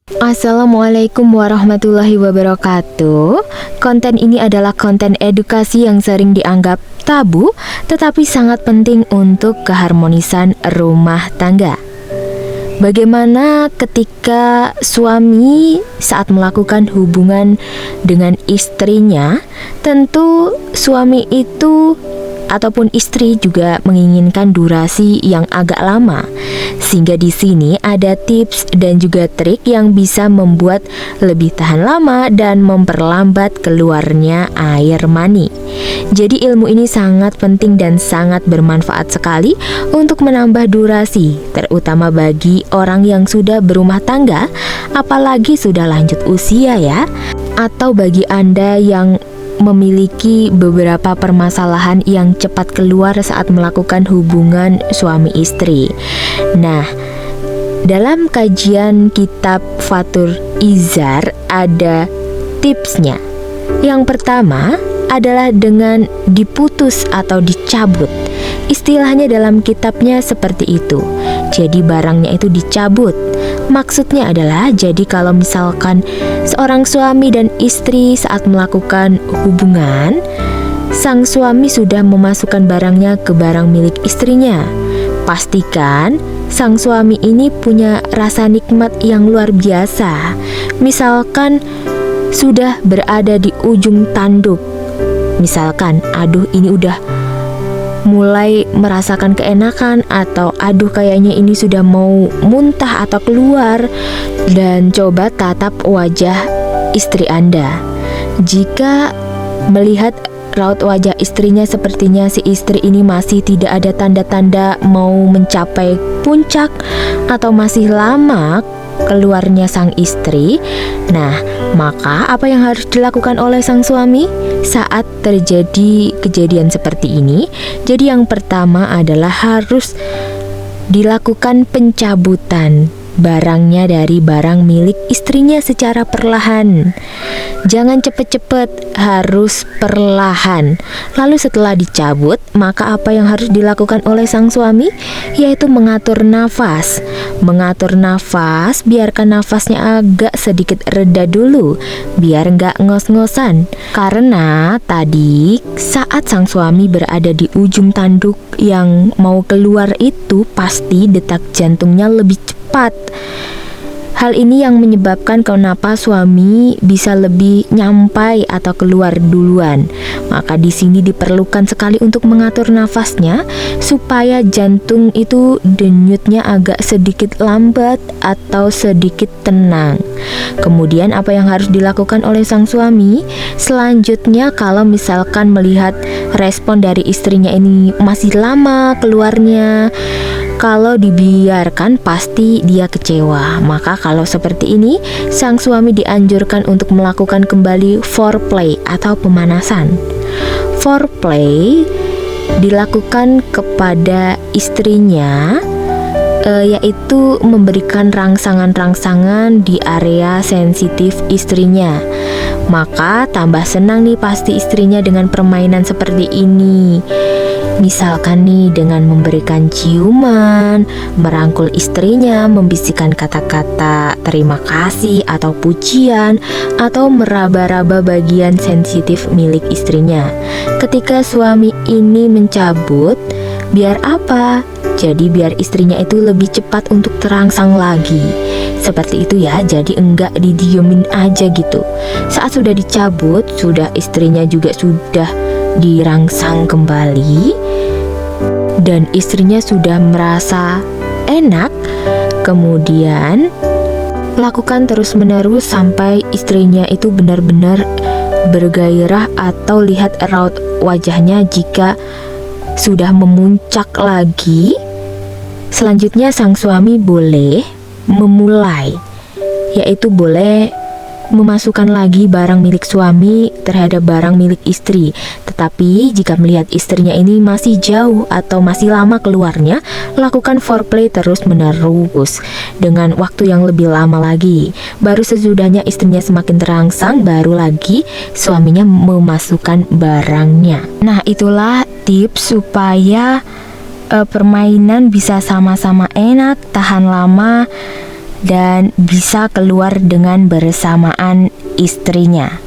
Assalamualaikum warahmatullahi wabarakatuh. Konten ini adalah konten edukasi yang sering dianggap tabu, tetapi sangat penting untuk keharmonisan rumah tangga. Bagaimana ketika suami saat melakukan hubungan dengan istrinya? Tentu suami itu ataupun istri juga menginginkan durasi yang agak lama. Sehingga di sini ada tips dan juga trik yang bisa membuat lebih tahan lama dan memperlambat keluarnya air mani. Jadi ilmu ini sangat penting dan sangat bermanfaat sekali untuk menambah durasi, terutama bagi orang yang sudah berumah tangga, apalagi sudah lanjut usia ya. Atau bagi Anda yang memiliki beberapa permasalahan yang cepat keluar saat melakukan hubungan suami istri. Nah, dalam kajian kitab Fathul Izar ada tipsnya. Yang pertama adalah dengan diputus atau dicabut. Istilahnya dalam kitabnya seperti itu. Jadi barangnya itu dicabut. Maksudnya adalah, jadi kalau misalkan seorang suami dan istri saat melakukan hubungan, sang suami sudah memasukkan barangnya ke barang milik istrinya. Pastikan sang suami ini punya rasa nikmat yang luar biasa. Misalkan sudah berada di ujung tanduk. Misalkan, aduh ini udah mulai merasakan keenakan, atau aduh kayaknya ini sudah mau muntah atau keluar. Dan coba tatap wajah istri Anda. Jika melihat raut wajah istrinya, sepertinya si istri ini masih tidak ada tanda-tanda mau mencapai puncak atau masih lama keluarnya sang istri. Nah, maka apa yang harus dilakukan oleh sang suami saat terjadi kejadian seperti ini? Jadi yang pertama adalah harus dilakukan pencabutan barangnya dari barang milik istrinya secara perlahan. Jangan cepet-cepet, harus perlahan. Lalu setelah dicabut, maka apa yang harus dilakukan oleh sang suami? Yaitu mengatur nafas. Mengatur nafas, biarkan nafasnya agak sedikit reda dulu, biar nggak ngos-ngosan. Karena tadi saat sang suami berada di ujung tanduk yang mau keluar itu, pasti detak jantungnya lebih cepat. Hal ini yang menyebabkan kenapa suami bisa lebih nyampai atau keluar duluan. Maka di sini diperlukan sekali untuk mengatur nafasnya supaya jantung itu denyutnya agak sedikit lambat atau sedikit tenang. Kemudian apa yang harus dilakukan oleh sang suami? Selanjutnya, kalau misalkan melihat respon dari istrinya ini masih lama keluarnya, kalau dibiarkan pasti dia kecewa. Maka kalau seperti ini, sang suami dianjurkan untuk melakukan kembali foreplay atau pemanasan. Foreplay dilakukan kepada istrinya, yaitu memberikan rangsangan-rangsangan di area sensitif istrinya. Maka tambah senang nih pasti istrinya dengan permainan seperti ini. Misalkan nih dengan memberikan ciuman, merangkul istrinya, membisikkan kata-kata terima kasih atau pujian, atau meraba-raba bagian sensitif milik istrinya. Ketika suami ini mencabut, biar apa? Jadi biar istrinya itu lebih cepat untuk terangsang lagi. Seperti itu ya, jadi enggak didiemin aja gitu. Saat sudah dicabut, sudah istrinya juga sudah dirangsang kembali dan istrinya sudah merasa enak, kemudian lakukan terus-menerus sampai istrinya itu benar-benar bergairah, atau lihat raut wajahnya jika sudah memuncak lagi. Selanjutnya sang suami boleh memulai, yaitu boleh memasukkan lagi barang milik suami terhadap barang milik istri. Tetapi jika melihat istrinya ini masih jauh atau masih lama keluarnya, lakukan foreplay terus-menerus dengan waktu yang lebih lama lagi. Baru sesudahnya istrinya semakin terangsang, baru lagi suaminya memasukkan barangnya. Nah, itulah tips supaya permainan bisa sama-sama enak, tahan lama, dan bisa keluar dengan bersamaan istrinya.